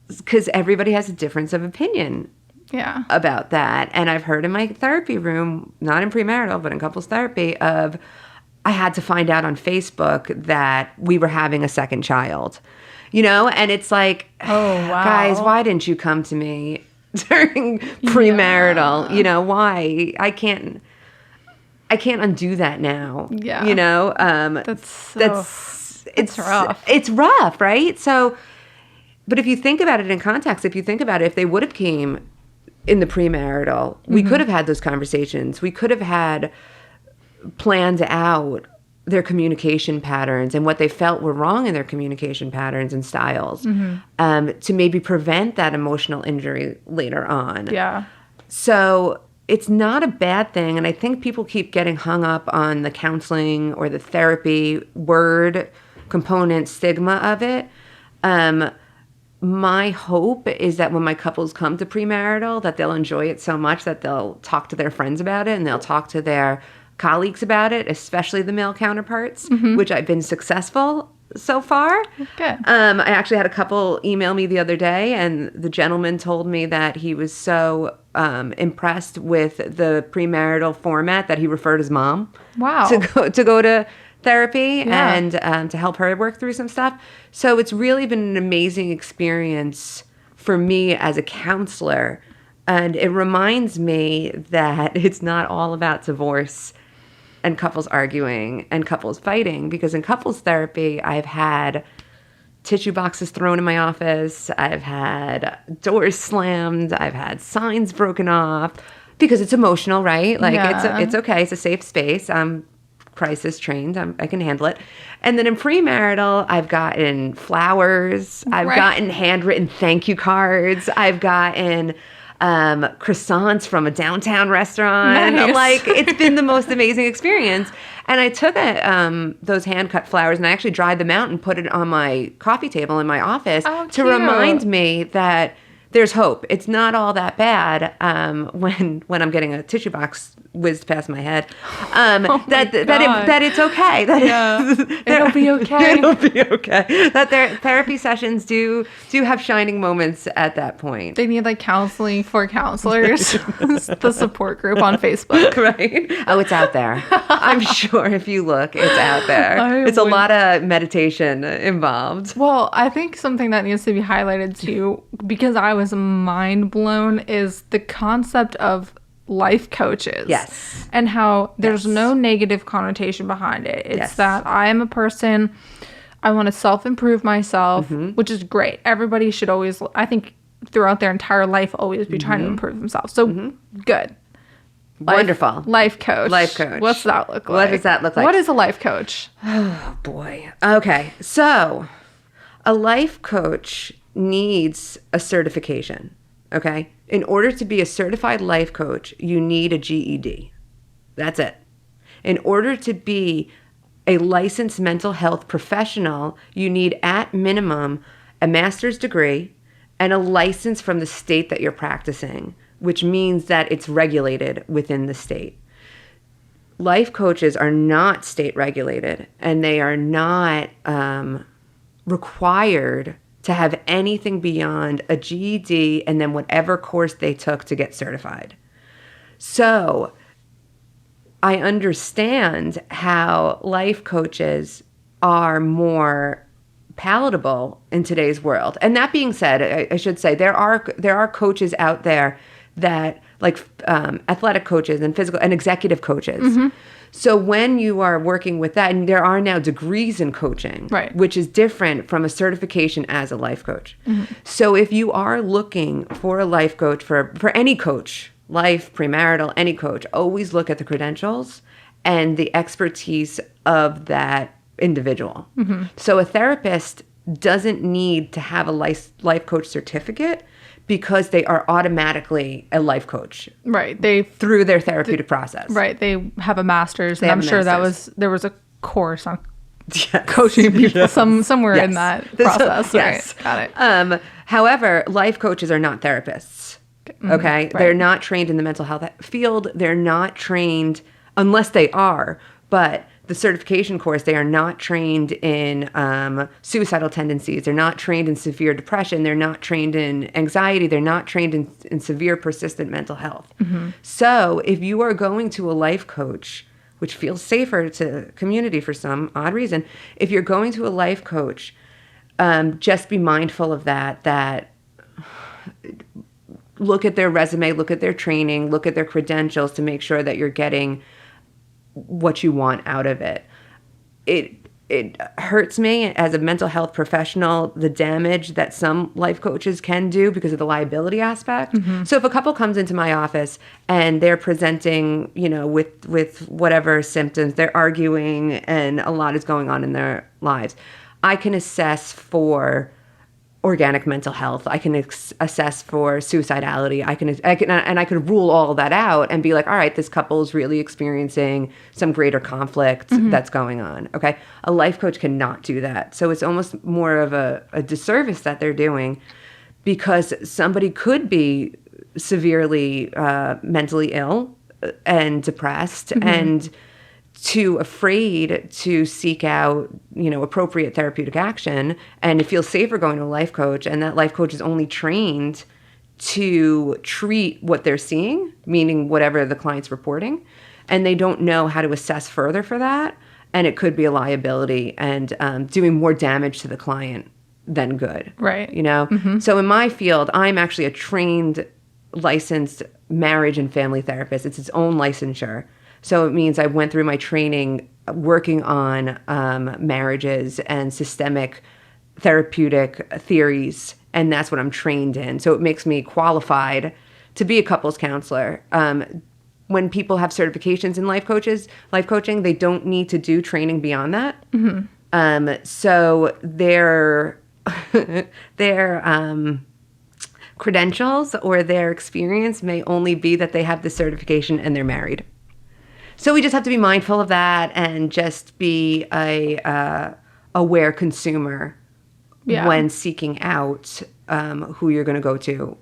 Because everybody has a difference of opinion about that. And I've heard in my therapy room, not in premarital, but in couples therapy, of I had to find out on Facebook that we were having a second child. You know, and it's like, oh, wow. Guys, why didn't you come to me during premarital? You know, why? I can't undo that now. Yeah. You know, it's rough. It's rough, right? So, but if you think about it in context, if they would have came in the premarital, we could have had those conversations. We could have had planned out their communication patterns and what they felt were wrong in their communication patterns and styles, to maybe prevent that emotional injury later on. Yeah. So it's not a bad thing. And I think people keep getting hung up on the counseling or the therapy word component stigma of it. My hope is that when my couples come to premarital, that they'll enjoy it so much that they'll talk to their friends about it and they'll talk to their colleagues about it, especially the male counterparts, which I've been successful so far. Good. I actually had a couple email me the other day, and the gentleman told me that he was so impressed with the premarital format that he referred his mom Wow. to go to therapy and to help her work through some stuff. So it's really been an amazing experience for me as a counselor. And it reminds me that it's not all about divorce and couples arguing and couples fighting, because in couples therapy, I've had tissue boxes thrown in my office. I've had doors slammed. I've had signs broken off because it's emotional, right? Like it's okay. It's a safe space. I'm crisis trained. I can handle it. And then in premarital, I've gotten flowers. I've gotten handwritten thank you cards. I've gotten croissants from a downtown restaurant. Nice. Like, it's been the most amazing experience. And I took those hand-cut flowers and I actually dried them out and put it on my coffee table in my office to remind me that there's hope. It's not all that bad when I'm getting a tissue box whizzed past my head. That it's okay. It'll be okay. It'll be okay. That their therapy sessions do have shining moments at that point. They need like counseling for counselors, the support group on Facebook. Right? Oh, it's out there. I'm sure if you look, it's out there. It's a lot of meditation involved. Well, I think something that needs to be highlighted too, because I was mind blown, is the concept of life coaches. Yes. And how there's no negative connotation behind it. It's that I am a person, I want to self-improve myself, which is great. Everybody should always, I think, throughout their entire life, always be trying to improve themselves. So, good. Wonderful. Life coach. Life coach. What's that look like? What does that look like? What is a life coach? Oh, boy. Okay. So, a life coach needs a certification. Okay. In order to be a certified life coach, you need a GED. That's it. In order to be a licensed mental health professional, you need at minimum a master's degree and a license from the state that you're practicing, which means that it's regulated within the state. Life coaches are not state regulated, and they are not required to have anything beyond a GED and then whatever course they took to get certified. So I understand how life coaches are more palatable in today's world. And that being said, I should say there are coaches out there that like athletic coaches and physical and executive coaches. So when you are working with that, and there are now degrees in coaching, right, which is different from a certification as a life coach. So if you are looking for a life coach, for any coach, life, premarital, any coach, always look at the credentials and the expertise of that individual. So a therapist doesn't need to have a life coach certificate because they are automatically a life coach. Right. Through their therapeutic process. Right. They have a master's. And I'm sure there was a course on coaching people somewhere in that process. Yes. Right. Got it. However, life coaches are not therapists. Okay. Right. They're not trained in the mental health field. They're not trained, unless they are, but the certification course, they are not trained in suicidal tendencies. They're not trained in severe depression. They're not trained in anxiety. They're not trained in severe persistent mental health. So if you are going to a life coach, which feels safer to community for some odd reason, if you're going to a life coach, just be mindful of that look at their resume, look at their training, look at their credentials to make sure that you're getting what you want out of it. It hurts me as a mental health professional, the damage that some life coaches can do because of the liability aspect. So if a couple comes into my office and they're presenting, with whatever symptoms, they're arguing and a lot is going on in their lives, I can assess for organic mental health. I can assess for suicidality. I can rule all of that out and be like, all right, this couple is really experiencing some greater conflict that's going on. Okay. A life coach cannot do that. So it's almost more of a disservice that they're doing, because somebody could be severely mentally ill and depressed and too afraid to seek out, appropriate therapeutic action, and it feels safer going to a life coach, and that life coach is only trained to treat what they're seeing, meaning whatever the client's reporting, and they don't know how to assess further for that, and it could be a liability and doing more damage to the client than good. Right. So in my field, I'm actually a trained, licensed marriage and family therapist. It's its own licensure. So it means I went through my training working on marriages and systemic therapeutic theories, and that's what I'm trained in. So it makes me qualified to be a couples counselor. When people have certifications in life coaching, they don't need to do training beyond that. So their credentials or their experience may only be that they have the certification and they're married. So we just have to be mindful of that and just be a aware consumer when seeking out who you're going to go to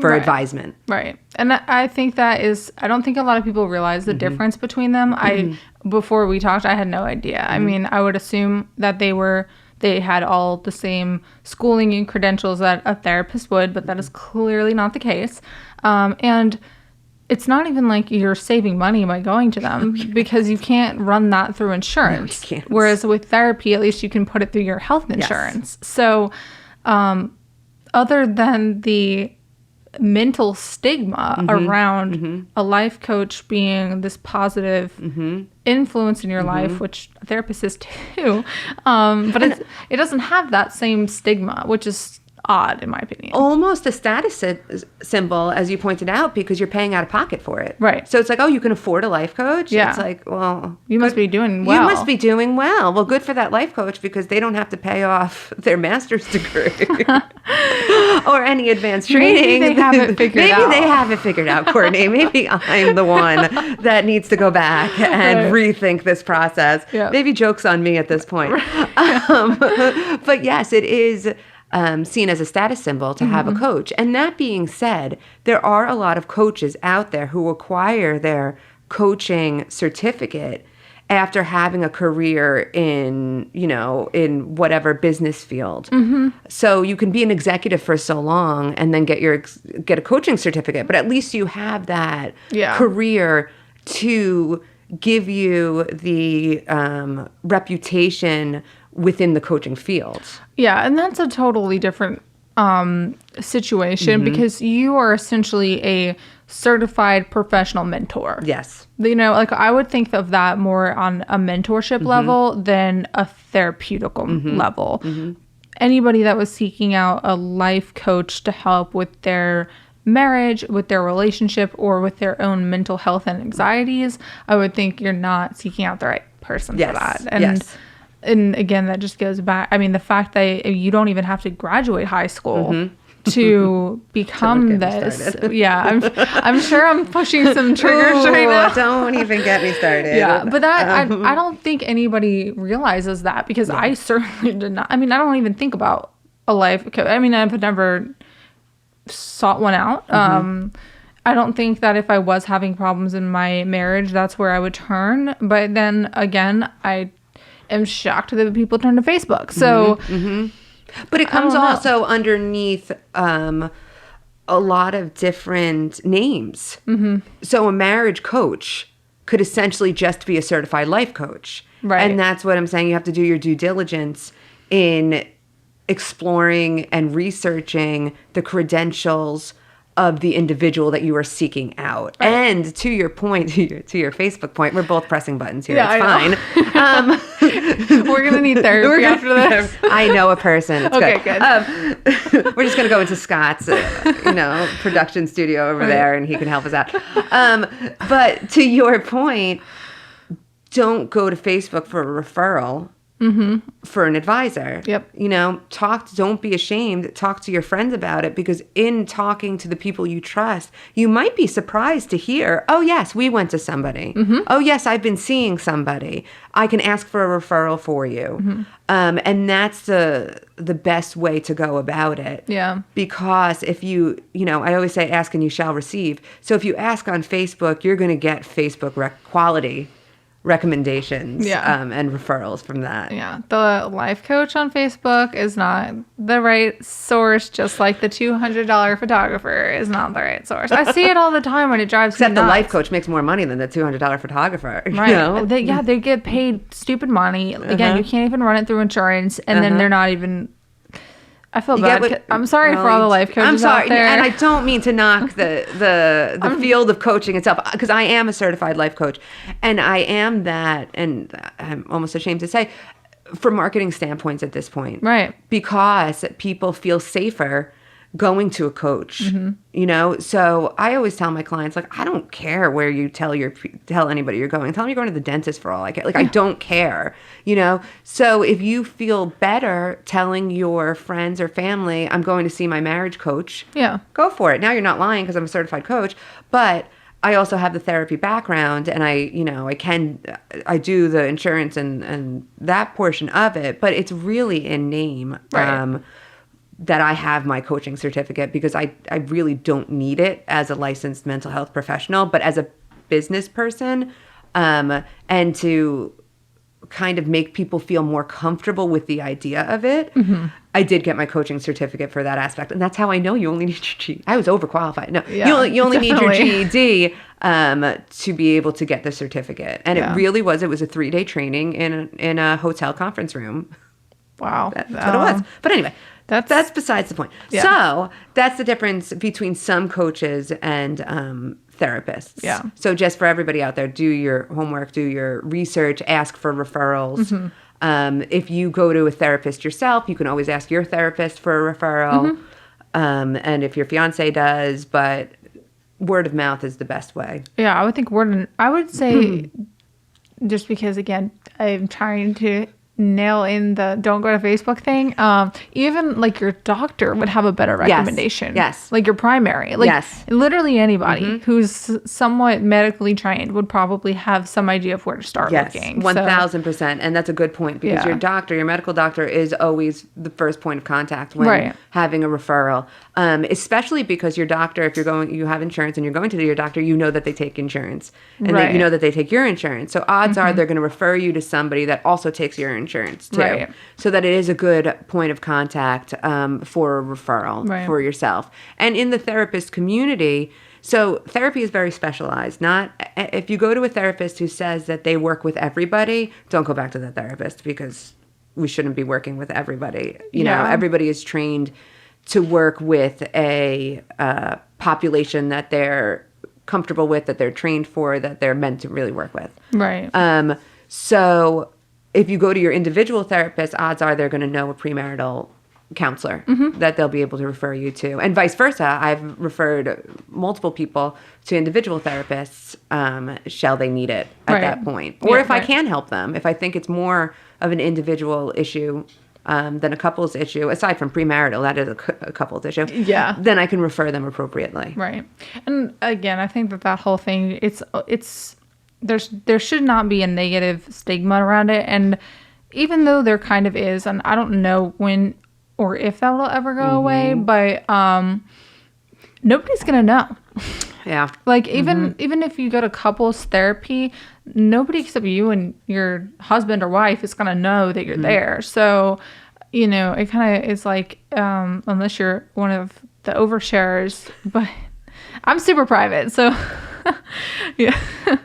for advisement. Right. And I think I don't think a lot of people realize the difference between them. Before we talked, I had no idea. I mean, I would assume that they had all the same schooling and credentials that a therapist would, but that is clearly not the case. And it's not even like you're saving money by going to them because you can't run that through insurance. No, you can't. Whereas with therapy, at least you can put it through your health insurance. Yes. So other than the mental stigma around a life coach being this positive influence in your life, which a therapist is too. But it doesn't have that same stigma, which is odd in my opinion. Almost a status symbol, as you pointed out, because you're paying out of pocket for it. Right. So it's like, oh, you can afford a life coach? Yeah. It's like, well... You must be doing well. You must be doing well. Well, good for that life coach because they don't have to pay off their master's degree or any advanced training. Maybe they have it figured out. Maybe they have it figured out, Courtney. Maybe I'm the one that needs to go back and rethink this process. Yeah. Maybe joke's on me at this point. But yes, it is... seen as a status symbol to have a coach. And that being said, there are a lot of coaches out there who acquire their coaching certificate after having a career in, in whatever business field. So you can be an executive for so long and then get a coaching certificate, but at least you have that career to give you the reputation within the coaching field. Yeah, and that's a totally different situation because you are essentially a certified professional mentor. Yes. Like I would think of that more on a mentorship level than a therapeutical level. Anybody that was seeking out a life coach to help with their marriage, with their relationship, or with their own mental health and anxieties, I would think you're not seeking out the right person for that. And again, that just goes back. I mean, the fact that you don't even have to graduate high school to become this. Yeah, I'm sure I'm pushing some triggers right now. Don't even get me started. Yeah, but that I don't think anybody realizes that because I certainly did not. I mean, I don't even think about a life coach. I mean, I've never sought one out. I don't think that if I was having problems in my marriage, that's where I would turn. But then again, I am shocked that people turn to Facebook. So, but it comes also underneath a lot of different names. So a marriage coach could essentially just be a certified life coach. Right. And that's what I'm saying. You have to do your due diligence in exploring and researching the credentials of the individual that you are seeking out. Right. And to your point, to your Facebook point, we're both pressing buttons here. Yeah, it's fine. We're going to need therapy after this. I know a person. It's okay, good. We're just going to go into Scott's, production studio over there, and he can help us out. But to your point, don't go to Facebook for a referral. For an advisor. Yep. Don't be ashamed. Talk to your friends about it because in talking to the people you trust, you might be surprised to hear, oh, yes, we went to somebody. Oh, yes, I've been seeing somebody. I can ask for a referral for you. And that's the best way to go about it. Yeah. Because if I always say ask and you shall receive. So if you ask on Facebook, you're going to get Facebook quality recommendations and referrals from that. Yeah. The life coach on Facebook is not the right source, just like the $200 photographer is not the right source. I see it all the time when it drives me nuts. Except the life coach makes more money than the $200 photographer. Right. They get paid stupid money. Again, you can't even run it through insurance, and then they're not even... I feel bad. I'm sorry for all the life coaches out there. And I don't mean to knock the field of coaching itself, because I am a certified life coach, and I am that, and I'm almost ashamed to say, for marketing standpoints at this point. Right. Because people feel safer going to a coach, So I always tell my clients, I don't care where you tell anybody you're going. Tell them you're going to the dentist for all I care. I don't care, So if you feel better telling your friends or family, I'm going to see my marriage coach. Yeah. Go for it. Now you're not lying because I'm a certified coach, but I also have the therapy background, and I do the insurance and that portion of it, but it's really in name. Right. That I have my coaching certificate because I really don't need it as a licensed mental health professional, but as a business person, and to kind of make people feel more comfortable with the idea of it, I did get my coaching certificate for that aspect. And that's how I know you only need your GED. I was overqualified. No, you only need your GED to be able to get the certificate. And it really was. It was a 3-day training in a hotel conference room. Wow. That's what it was. But anyway, That's besides the point. Yeah. So that's the difference between some coaches and therapists. Yeah. So just for everybody out there, do your homework, do your research, ask for referrals. If you go to a therapist yourself, you can always ask your therapist for a referral. And if your fiance does, but word of mouth is the best way. Yeah, I would think I would say, just because, again, I'm trying to nail in the don't go to Facebook thing. Even like your doctor would have a better recommendation. Yes. Like your primary. Like Yes. literally anybody who's somewhat medically trained would probably have some idea of where to start looking. 1,000%. And that's a good point because your doctor, your medical doctor is always the first point of contact when having a referral. Especially because your doctor, if you have insurance and you're going to your doctor, you know that they take insurance and that you know that they take your insurance. So odds are they're going to refer you to somebody that also takes your insurance too. Right. So that it is a good point of contact for a referral for yourself. And in the therapist community, so therapy is very specialized. Not if you go to a therapist who says that they work with everybody, don't go back to that therapist because we shouldn't be working with everybody. You know, everybody is trained to work with a population that they're comfortable with, that they're trained for, that they're meant to really work with. Right. So if you go to your individual therapist, odds are they're going to know a premarital counselor that they'll be able to refer you to. And vice versa. I've referred multiple people to individual therapists, shall they need it at that point. Or if I can help them, if I think it's more of an individual issue than a couple's issue, aside from premarital, that is a couple's issue. Yeah. Then I can refer them appropriately. Right. And again, I think that whole thing, there should not be a negative stigma around it. And even though there kind of is, and I don't know when or if that will ever go away, but nobody's going to know. Yeah. Like even if you go to couples therapy, nobody except you and your husband or wife is going to know that you're there. So, you know, it kind of is like, unless you're one of the oversharers, but I'm super private. So yeah, I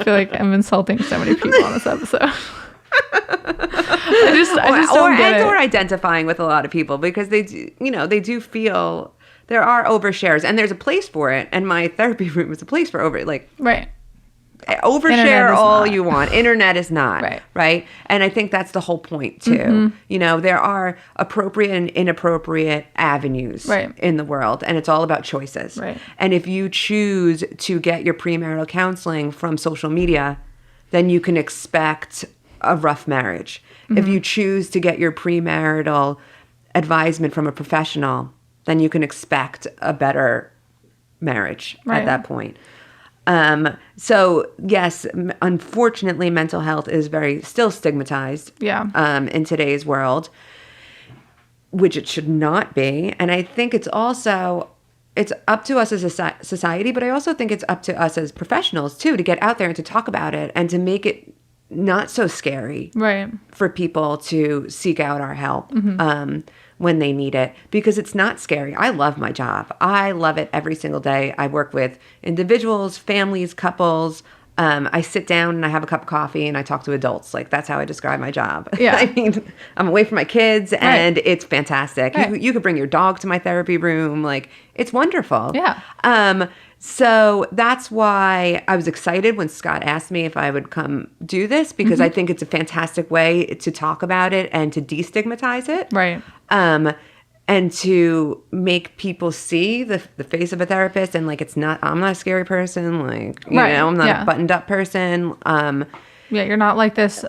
feel like I'm insulting so many people on this episode. I just don't get it. Or identifying with a lot of people because they do feel there are overshares and there's a place for it. And my therapy room is a place for overshare all you want. Internet is not. Right. And I think that's the whole point too. You know, there are appropriate and inappropriate avenues in the world, and it's all about choices. Right. And if you choose to get your premarital counseling from social media, then you can expect a rough marriage. If you choose to get your premarital advisement from a professional, then you can expect a better marriage at that point. So yes, unfortunately, mental health is still stigmatized. In today's world, which it should not be. And I think it's up to us as a society, but I also think it's up to us as professionals too, to get out there and to talk about it and to make it not so scary for people to seek out our help when they need it, because it's not scary. I love my job. I love it every single day. I work with individuals, families, couples. I sit down and I have a cup of coffee and I talk to adults. Like, that's how I describe my job. Yeah. I mean, I'm away from my kids and it's fantastic. You could bring your dog to my therapy room. Like, it's wonderful. Yeah. So that's why I was excited when Scott asked me if I would come do this, because I think it's a fantastic way to talk about it and to destigmatize it. Right. And to make people see the face of a therapist and like, I'm not a scary person. Like, you know, I'm not a buttoned up person. Yeah, you're not like this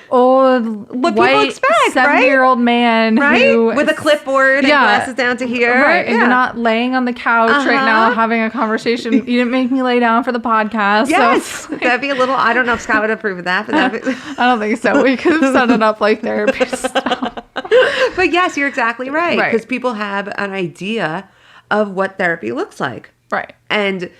old what white people expect, 70-year-old man who with a clipboard and glasses down to here. Right. And you're not laying on the couch right now having a conversation. You didn't make me lay down for the podcast. Yes. So That'd be a little, I don't know if Scott would approve of that, but I don't think so. We could have set it up like therapy stuff. But yes, you're exactly right. Because people have an idea of what therapy looks like. Right. And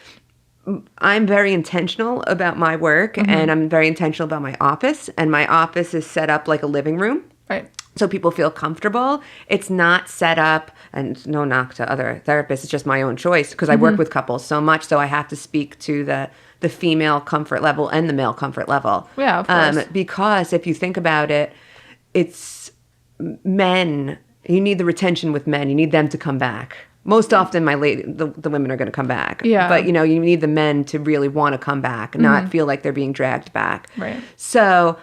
I'm very intentional about my work and I'm very intentional about my office. And my office is set up like a living room. Right. So people feel comfortable. It's not set up, and no knock to other therapists, it's just my own choice because I work with couples so much. So I have to speak to the female comfort level and the male comfort level. Yeah, of course. Because if you think about it, it's men You need the retention with men. You need them to come back. Most often, the women are going to come back. Yeah. But, you need the men to really want to come back, not feel like they're being dragged back. Right. So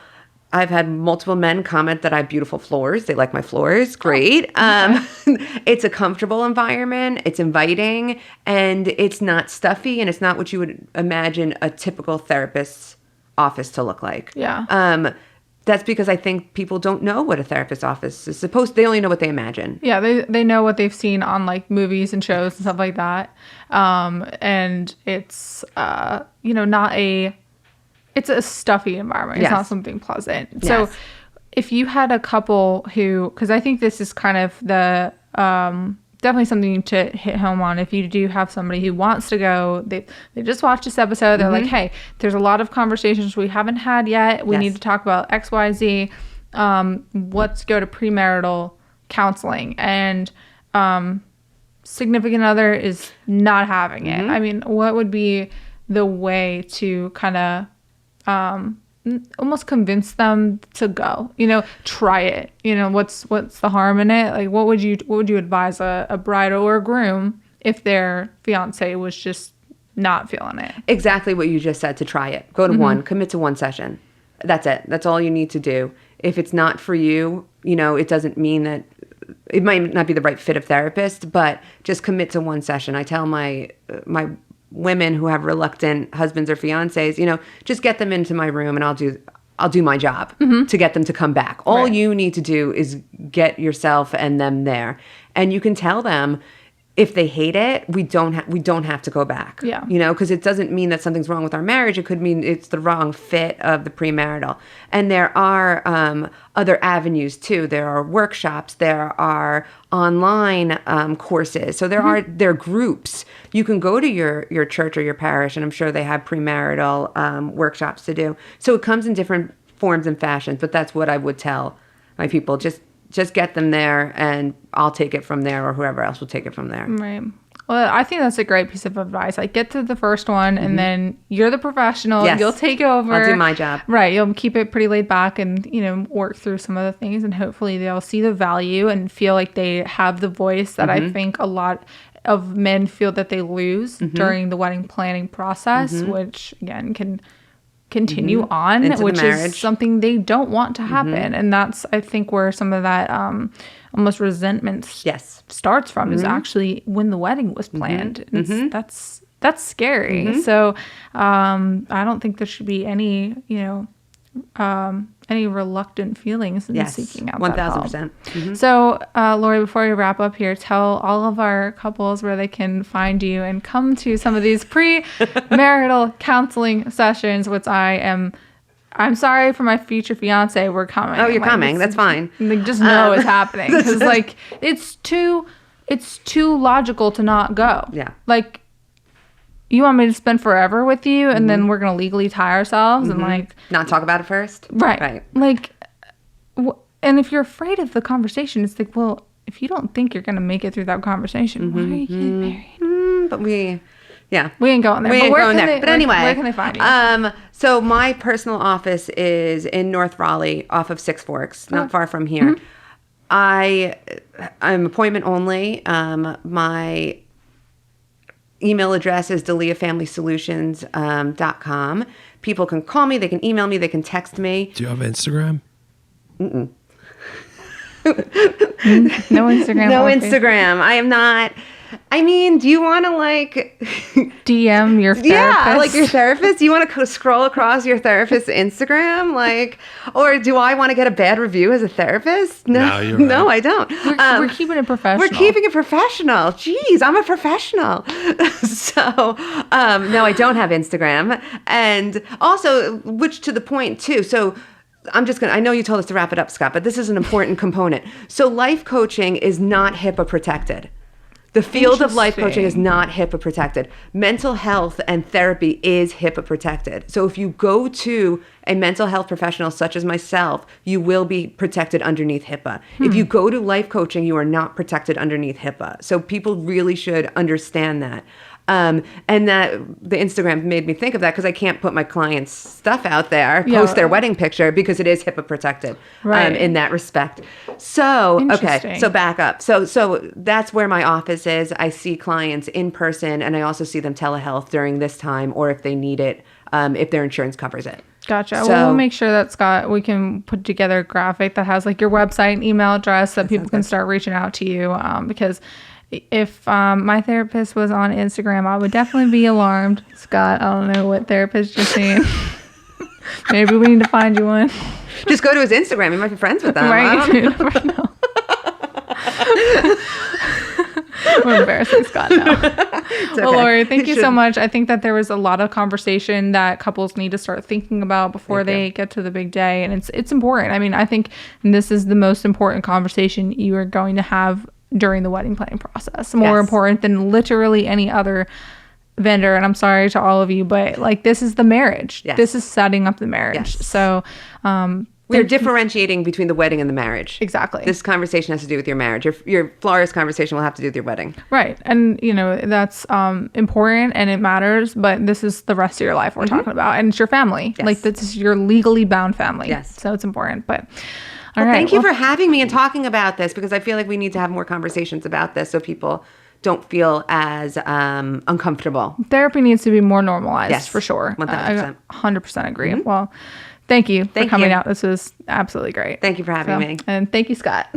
I've had multiple men comment that I have beautiful floors. They like my floors. Great. It's a comfortable environment. It's inviting. And it's not stuffy. And it's not what you would imagine a typical therapist's office to look like. Yeah. That's because I think people don't know what a therapist's office is supposed to. They only know what they imagine. Yeah, they know what they've seen on like movies and shows and stuff like that. And it's it's a stuffy environment. It's not something pleasant. Yes. So if you had a couple who, because I think this is kind of the definitely something to hit home on. If you do have somebody who wants to go, they just watched this episode, they're like, hey, there's a lot of conversations we haven't had yet. We need to talk about X, Y, Z. Let's go to premarital counseling. And significant other is not having it. I mean, what would be the way to kind of almost convince them to go, try it, what's the harm in it? Like, what would you advise a bride or a groom if their fiance was just not feeling it? Exactly what you just said, to try it. Go to one, commit to one session. That's it. That's all you need to do. If it's not for you, it doesn't mean that it might not be the right fit of therapist, but just commit to one session. I tell my women who have reluctant husbands or fiancés, just get them into my room and I'll do my job to get them to come back. All you need to do is get yourself and them there. And you can tell them if they hate it, we don't have to go back. Yeah. Because it doesn't mean that something's wrong with our marriage. It could mean it's the wrong fit of the premarital. And there are other avenues too. There are workshops. There are online courses. So there are groups. You can go to your church or your parish, and I'm sure they have premarital workshops to do. So it comes in different forms and fashions. But that's what I would tell my people. Just get them there, and I'll take it from there, or whoever else will take it from there. Right. Well, I think that's a great piece of advice. Like, get to the first one, and then you're the professional. Yes. You'll take over. I'll do my job. Right. You'll keep it pretty laid back and, work through some of the things, and hopefully they'll see the value and feel like they have the voice that I think a lot of men feel that they lose during the wedding planning process, which, again, can continue on, into which the marriage. is something they don't want to happen. And that's, I think, where some of that almost resentment starts from, is actually when the wedding was planned. And that's scary. So I don't think there should be any reluctant feelings in seeking out 1,000%. So, Lori, before we wrap up here, tell all of our couples where they can find you and come to some of these pre-marital counseling sessions, which I'm sorry for my future fiance. We're coming. Oh, you're coming. That's fine. Just know it's happening. Because, it's too logical to not go. Yeah. You want me to spend forever with you, and then we're going to legally tie ourselves and not talk about it first? Right. And if you're afraid of the conversation, it's like, well, if you don't think you're going to make it through that conversation, why are you getting married? But we ain't going there. But anyway, where can they find you? So my personal office is in North Raleigh off of Six Forks, not far from here. I'm appointment only. My email address is deliafamilysolutions.com. People can call me, they can email me, they can text me. Do you have Instagram? No Instagram. No Instagram. I am not. I mean, do you want to DM your therapist? Yeah, your therapist? Do you want to scroll across your therapist's Instagram? Or do I want to get a bad review as a therapist? No, you're right. No, I don't. We're keeping it professional. We're keeping it professional. Jeez, I'm a professional. So, no, I don't have Instagram. And also, which to the point too. So I know you told us to wrap it up, Scott, but this is an important component. So life coaching is not HIPAA protected. The field of life coaching is not HIPAA protected. Mental health and therapy is HIPAA protected. So if you go to a mental health professional such as myself, you will be protected underneath HIPAA. If you go to life coaching, you are not protected underneath HIPAA. So people really should understand that. And that the Instagram made me think of that because I can't put my clients' stuff out there, Yeah. post their wedding picture because it is HIPAA protected Right. in that respect. So, okay, Interesting. so back up. So that's where my office is. I see clients in person, and I also see them telehealth during this time, or if they need it, if their insurance covers it. Gotcha. So- Well, we'll make sure that Scott, we can put together a graphic that has like your website and email address that people can start reaching out to you. Because if my therapist was on Instagram, I would definitely be alarmed. Scott, I don't know what therapist you're seeing. Maybe we need to find you one. Just go to his Instagram. You might be friends with them. I Right? don't- You never know. We're embarrassing Scott now. Well, Lori, thank you so much. I think that there was a lot of conversation that couples need to start thinking about before they get to the big day. And it's important. I mean, I think this is the most important conversation you are going to have during the wedding planning process. More important than literally any other vendor. And I'm sorry to all of you, but like this is the marriage. Yes. This is setting up the marriage. Yes. So, We're differentiating between the wedding and the marriage. Exactly. This conversation has to do with your marriage. Your florist conversation will have to do with your wedding. Right. And, you know, that's important and it matters, but this is the rest of your life we're talking about. And it's your family. Yes. Like, this is your legally bound family. Yes. So it's important. But, Thank you for having me and talking about this because I feel like we need to have more conversations about this so people don't feel as uncomfortable. Therapy needs to be more normalized, Yes, for sure. 100%. I 100% agree. Well, thank you for coming out. This was absolutely great. Thank you for having me. And thank you, Scott.